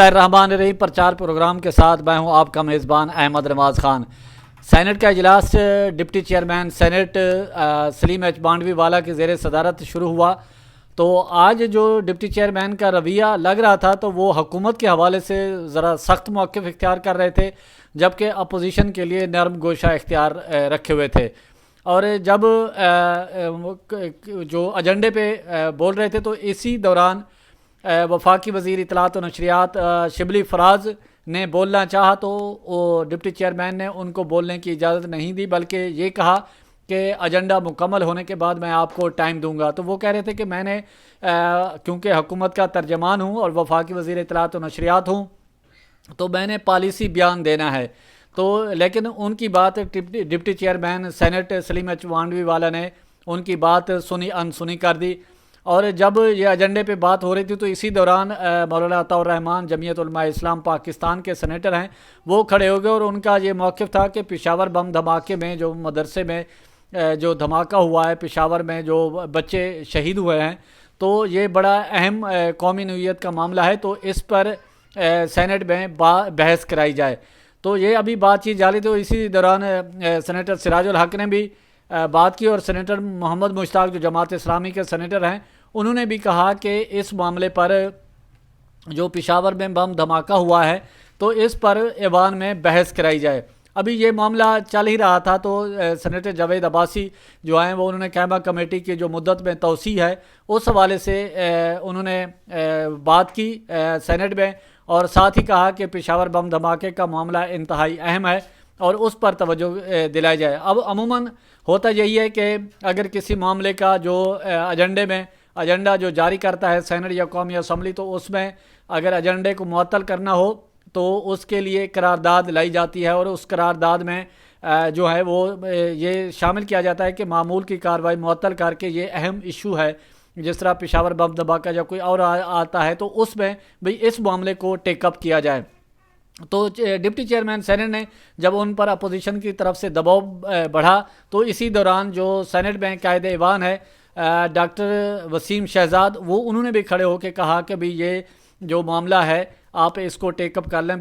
الرحمن الرحیم پرچار پروگرام کے ساتھ میں ہوں آپ کا میزبان احمد نواز خان۔ سینٹ کا اجلاس ڈپٹی چیئرمین سینٹ سلیم ایچ مانڈوی والا کی زیر صدارت شروع ہوا، تو آج جو ڈپٹی چیئرمین کا رویہ لگ رہا تھا تو وہ حکومت کے حوالے سے ذرا سخت موقف اختیار کر رہے تھے، جبکہ اپوزیشن کے لیے نرم گوشہ اختیار رکھے ہوئے تھے۔ اور جب جو ایجنڈے پہ بول رہے تھے تو اسی دوران وفاقی وزیر اطلاعات و نشریات شبلی فراز نے بولنا چاہا تو وہ ڈپٹی چیئرمین نے ان کو بولنے کی اجازت نہیں دی، بلکہ یہ کہا کہ ایجنڈا مکمل ہونے کے بعد میں آپ کو ٹائم دوں گا۔ تو وہ کہہ رہے تھے کہ میں نے کیونکہ حکومت کا ترجمان ہوں اور وفاقی وزیر اطلاعات و نشریات ہوں تو میں نے پالیسی بیان دینا ہے، تو لیکن ان کی بات ڈپٹی چیئرمین سینٹ سلیم ایچ مانڈوی والا نے ان کی بات انسنی کر دی۔ اور جب یہ ایجنڈے پہ بات ہو رہی تھی تو اسی دوران مولانا عطاء الرحمن جمعیت علماء اسلام پاکستان کے سینیٹر ہیں، وہ کھڑے ہو گئے اور ان کا یہ موقف تھا کہ پشاور بم دھماکے میں جو مدرسے میں جو دھماکہ ہوا ہے، پشاور میں جو بچے شہید ہوئے ہیں، تو یہ بڑا اہم قومی نوعیت کا معاملہ ہے، تو اس پر سینٹ میں بحث کرائی جائے۔ تو یہ ابھی بات چیت جاری تھی، اسی دوران سینیٹر سراج الحق نے بھی بات کی، اور سینیٹر محمد مشتاق جو جماعت اسلامی کے سینیٹر ہیں انہوں نے بھی کہا کہ اس معاملے پر جو پشاور میں بم دھماکہ ہوا ہے تو اس پر ایوان میں بحث کرائی جائے۔ ابھی یہ معاملہ چل ہی رہا تھا تو سینیٹر جاوید عباسی جو ہیں وہ انہوں نے قائمہ کمیٹی کی جو مدت میں توسیع ہے اس حوالے سے انہوں نے بات کی سینٹ میں، اور ساتھ ہی کہا کہ پشاور بم دھماکے کا معاملہ انتہائی اہم ہے اور اس پر توجہ دلائی جائے۔ اب عموماً ہوتا یہی ہے کہ اگر کسی معاملے کا جو ایجنڈا جو جاری کرتا ہے سینٹ یا قومی اسمبلی، تو اس میں اگر ایجنڈے کو معطل کرنا ہو تو اس کے لیے قرارداد لائی جاتی ہے، اور اس قرارداد میں جو ہے وہ یہ شامل کیا جاتا ہے کہ معمول کی کارروائی معطل کر کے یہ اہم ایشو ہے، جس طرح پشاور بم دھماکہ یا کوئی اور آتا ہے تو اس میں بھی اس معاملے کو ٹیک اپ کیا جائے۔ تو ڈپٹی چیئرمین سینٹ نے جب ان پر اپوزیشن کی طرف سے دباؤ بڑھا تو اسی دوران جو سینٹ میں قائد ایوان ہے ڈاکٹر وسیم شہزاد، وہ انہوں نے بھی کھڑے ہو کے کہا کہ بھی یہ جو معاملہ ہے آپ اس کو ٹیک اپ کر لیں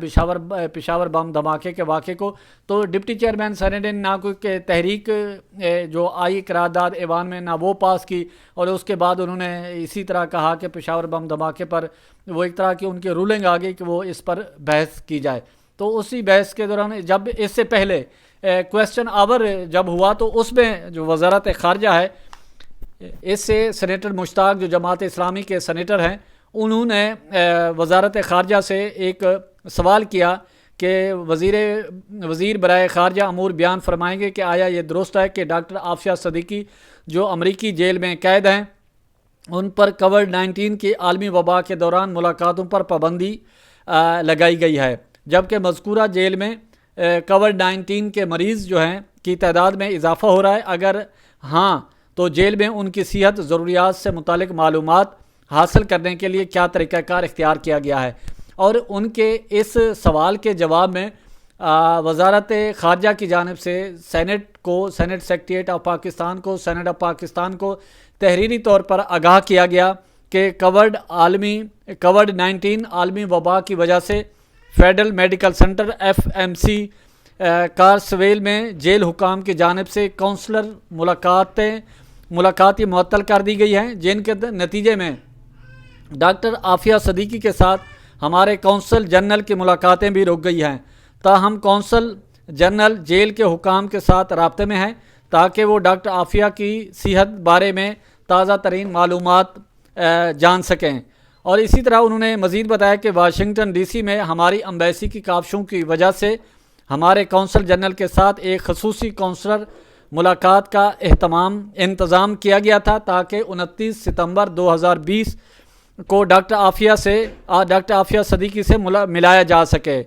پشاور بم دھماکے کے واقعے کو۔ تو ڈپٹی چیئرمین سینٹ نے نہ کوئی تحریک جو آئی قرارداد ایوان میں نہ وہ پاس کی، اور اس کے بعد انہوں نے اسی طرح کہا کہ پشاور بم دھماکے پر وہ ایک طرح کی ان کی رولنگ آ گئی کہ وہ اس پر بحث کی جائے۔ تو اسی بحث کے دوران جب اس سے پہلے کویسچن آور جب ہوا تو اس میں جو وزارت خارجہ ہے، اس سے سینیٹر مشتاق جو جماعت اسلامی کے سینیٹر ہیں انہوں نے وزارت خارجہ سے ایک سوال کیا کہ وزیر برائے خارجہ امور بیان فرمائیں گے کہ آیا یہ درست ہے کہ ڈاکٹر عافیہ صدیقی جو امریکی جیل میں قید ہیں ان پر کووڈ-19 کی عالمی وبا کے دوران ملاقاتوں پر پابندی لگائی گئی ہے، جبکہ مذکورہ جیل میں کووڈ-19 کے مریض جو ہیں کی تعداد میں اضافہ ہو رہا ہے؟ اگر ہاں تو جیل میں ان کی صحت ضروریات سے متعلق معلومات حاصل کرنے کے لیے کیا طریقہ کار اختیار کیا گیا ہے؟ اور ان کے اس سوال کے جواب میں وزارت خارجہ کی جانب سے سینٹ سیکریٹریٹ آف پاکستان کو سینٹ آف پاکستان کو تحریری طور پر آگاہ کیا گیا کہ کووڈ-19 عالمی وبا کی وجہ سے فیڈرل میڈیکل سینٹر FMC کارسویل میں جیل حکام کی جانب سے کونسلر ملاقاتی معطل کر دی گئی ہیں، جن کے نتیجے میں ڈاکٹر عافیہ صدیقی کے ساتھ ہمارے کونسل جنرل کی ملاقاتیں بھی رک گئی ہیں۔ تاہم کونسل جنرل جیل کے حکام کے ساتھ رابطے میں ہیں تاکہ وہ ڈاکٹر عافیہ کی صحت بارے میں تازہ ترین معلومات جان سکیں۔ اور اسی طرح انہوں نے مزید بتایا کہ واشنگٹن DC میں ہماری ایمبیسی کی کاوشوں کی وجہ سے ہمارے کونسل جنرل کے ساتھ ایک خصوصی کونسلر ملاقات کا انتظام کیا گیا تھا تاکہ 29 ستمبر 2020 کو ڈاکٹر عافیہ صدیقی سے ملایا جا سکے۔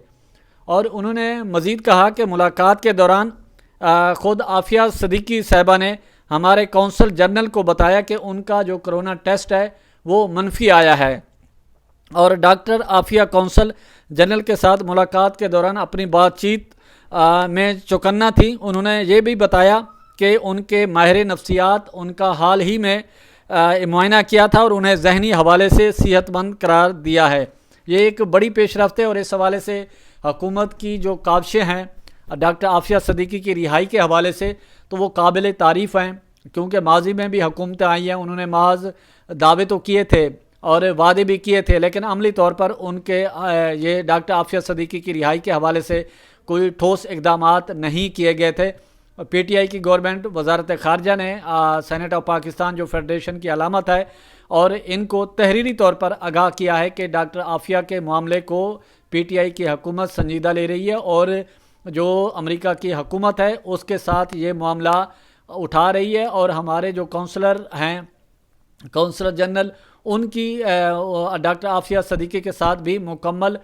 اور انہوں نے مزید کہا کہ ملاقات کے دوران خود عافیہ صدیقی صاحبہ نے ہمارے کونسل جنرل کو بتایا کہ ان کا جو کرونا ٹیسٹ ہے وہ منفی آیا ہے، اور ڈاکٹر عافیہ کونسل جنرل کے ساتھ ملاقات کے دوران اپنی بات چیت میں چوکنا تھی۔ انہوں نے یہ بھی بتایا کہ ان کے ماہر نفسیات ان کا حال ہی میں معائنہ کیا تھا اور انہیں ذہنی حوالے سے صحت مند قرار دیا ہے۔ یہ ایک بڑی پیش رفت ہے، اور اس حوالے سے حکومت کی جو کاوشیں ہیں ڈاکٹر عافیہ صدیقی کی رہائی کے حوالے سے تو وہ قابل تعریف ہیں، کیونکہ ماضی میں بھی حکومتیں آئی ہیں، انہوں نے محض دعوے تو کیے تھے اور وعدے بھی کیے تھے، لیکن عملی طور پر ان کے یہ ڈاکٹر عافیہ صدیقی کی رہائی کے حوالے سے کوئی ٹھوس اقدامات نہیں کیے گئے تھے۔ پی ٹی آئی کی گورنمنٹ، وزارت خارجہ نے سینیٹ آف پاکستان جو فیڈریشن کی علامت ہے، اور ان کو تحریری طور پر آگاہ کیا ہے کہ ڈاکٹر عافیہ کے معاملے کو پی ٹی آئی کی حکومت سنجیدہ لے رہی ہے، اور جو امریکہ کی حکومت ہے اس کے ساتھ یہ معاملہ اٹھا رہی ہے، اور ہمارے جو کونسلر ہیں، کونسلر جنرل، ان کی ڈاکٹر عافیہ صدیقی کے ساتھ بھی مکمل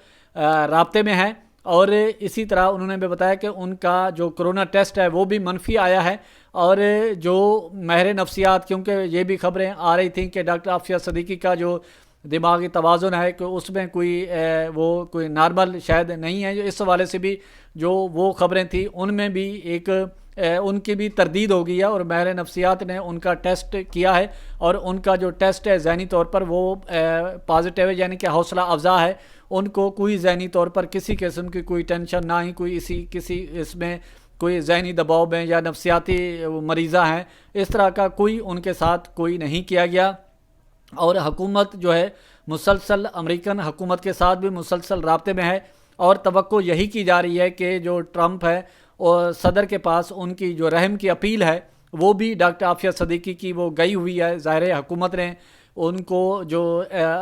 رابطے میں ہیں، اور اسی طرح انہوں نے بھی بتایا کہ ان کا جو کرونا ٹیسٹ ہے وہ بھی منفی آیا ہے، اور جو ماہر نفسیات، کیونکہ یہ بھی خبریں آ رہی تھیں کہ ڈاکٹر عافیہ صدیقی کا جو دماغی توازن ہے کہ اس میں کوئی نارمل شاید نہیں ہے، اس حوالے سے بھی جو وہ خبریں تھیں ان میں بھی ان کی بھی تردید ہو گئی ہے، اور ماہر نفسیات نے ان کا ٹیسٹ کیا ہے، اور ان کا جو ٹیسٹ ہے ذہنی طور پر وہ پازیٹیو ہے، یعنی کہ حوصلہ افزا ہے، ان کو کوئی ذہنی طور پر کسی قسم کی کوئی ٹینشن نہ ہی، کوئی کسی اس میں کوئی ذہنی دباؤ میں یا نفسیاتی مریضہ ہیں، اس طرح کا کوئی ان کے ساتھ کوئی نہیں کیا گیا۔ اور حکومت جو ہے مسلسل امریکن حکومت کے ساتھ بھی مسلسل رابطے میں ہے، اور توقع یہی کی جا رہی ہے کہ جو ٹرمپ ہے اور صدر کے پاس ان کی جو رحم کی اپیل ہے وہ بھی ڈاکٹر عافیہ صدیقی کی وہ گئی ہوئی ہے، ظاہر ہے حکومت نے ان کو جو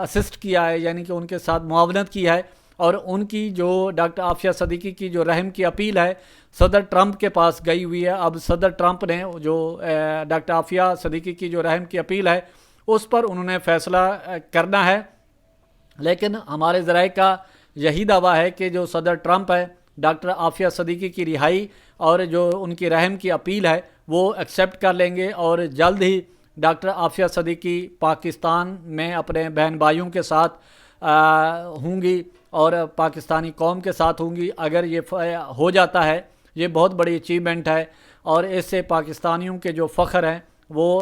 اسسٹ کیا ہے، یعنی کہ ان کے ساتھ معاونت کی ہے، اور ان کی جو ڈاکٹر عافیہ صدیقی کی جو رحم کی اپیل ہے صدر ٹرمپ کے پاس گئی ہوئی ہے۔ اب صدر ٹرمپ نے جو ڈاکٹر عافیہ صدیقی کی جو رحم کی اپیل ہے اس پر انہوں نے فیصلہ کرنا ہے، لیکن ہمارے ذرائع کا یہی دعویٰ ہے کہ جو صدر ٹرمپ ہے ڈاکٹر عافیہ صدیقی کی رہائی اور جو ان کی رحم کی اپیل ہے وہ ایکسیپٹ کر لیں گے، اور جلد ہی ڈاکٹر عافیہ صدیقی پاکستان میں اپنے بہن بھائیوں کے ساتھ ہوں گی، اور پاکستانی قوم کے ساتھ ہوں گی۔ اگر یہ ہو جاتا ہے یہ بہت بڑی اچیومنٹ ہے، اور اس سے پاکستانیوں کے جو فخر ہیں وہ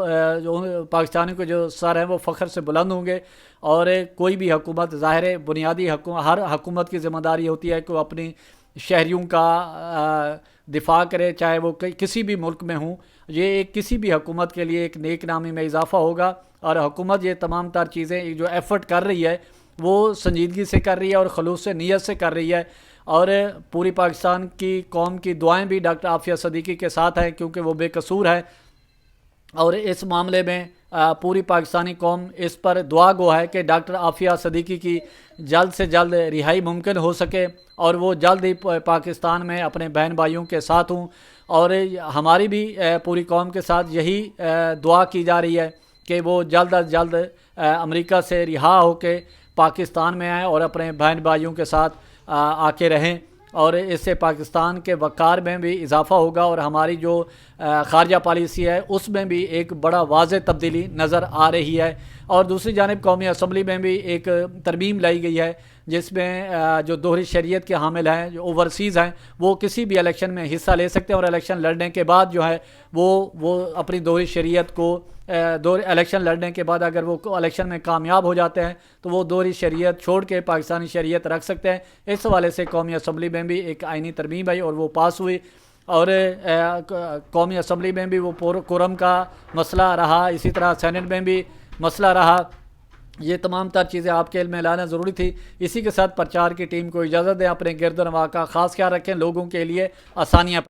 پاکستانیوں کے جو سر ہیں وہ فخر سے بلند ہوں گے، اور کوئی بھی حکومت، ظاہر ہے بنیادی ہر حکومت کی ذمہ داری ہوتی ہے کہ وہ اپنی شہریوں کا دفاع کرے، چاہے وہ کسی بھی ملک میں ہوں۔ یہ کسی بھی حکومت کے لیے ایک نیک نامی میں اضافہ ہوگا، اور حکومت یہ تمام تر چیزیں جو ایفرٹ کر رہی ہے وہ سنجیدگی سے کر رہی ہے اور خلوص سے نیت سے کر رہی ہے، اور پوری پاکستان کی قوم کی دعائیں بھی ڈاکٹر عافیہ صدیقی کے ساتھ ہیں، کیونکہ وہ بے قصور ہے، اور اس معاملے میں پوری پاکستانی قوم اس پر دعا گو ہے کہ ڈاکٹر عافیہ صدیقی کی جلد سے جلد رہائی ممکن ہو سکے، اور وہ جلد ہی پاکستان میں اپنے بہن بھائیوں کے ساتھ ہوں، اور ہماری بھی پوری قوم کے ساتھ یہی دعا کی جا رہی ہے کہ وہ جلد از جلد امریکہ سے رہا ہو کے پاکستان میں آئیں اور اپنے بہن بھائیوں کے ساتھ آ کے رہیں، اور اس سے پاکستان کے وقار میں بھی اضافہ ہوگا، اور ہماری جو خارجہ پالیسی ہے اس میں بھی ایک بڑا واضح تبدیلی نظر آ رہی ہے۔ اور دوسری جانب قومی اسمبلی میں بھی ایک ترمیم لائی گئی ہے جس میں جو دوہری شریعت کے حامل ہیں، جو اوورسیز ہیں، وہ کسی بھی الیکشن میں حصہ لے سکتے ہیں، اور الیکشن لڑنے کے بعد جو ہے وہ اپنی دوہری شریعت کو الیکشن لڑنے کے بعد اگر وہ الیکشن میں کامیاب ہو جاتے ہیں تو وہ دوہری شریعت چھوڑ کے پاکستانی شریعت رکھ سکتے ہیں۔ اس حوالے سے قومی اسمبلی میں بھی ایک آئینی ترمیم آئی اور وہ پاس ہوئی، اور قومی اسمبلی میں بھی وہ قرم کا مسئلہ رہا، اسی طرح سینٹ میں بھی مسئلہ رہا۔ یہ تمام تر چیزیں آپ کے علم میں لانا ضروری تھی۔ اسی کے ساتھ پرچار کی ٹیم کو اجازت دیں، اپنے گرد و نواح کا خاص خیال رکھیں، لوگوں کے لیے آسانیاں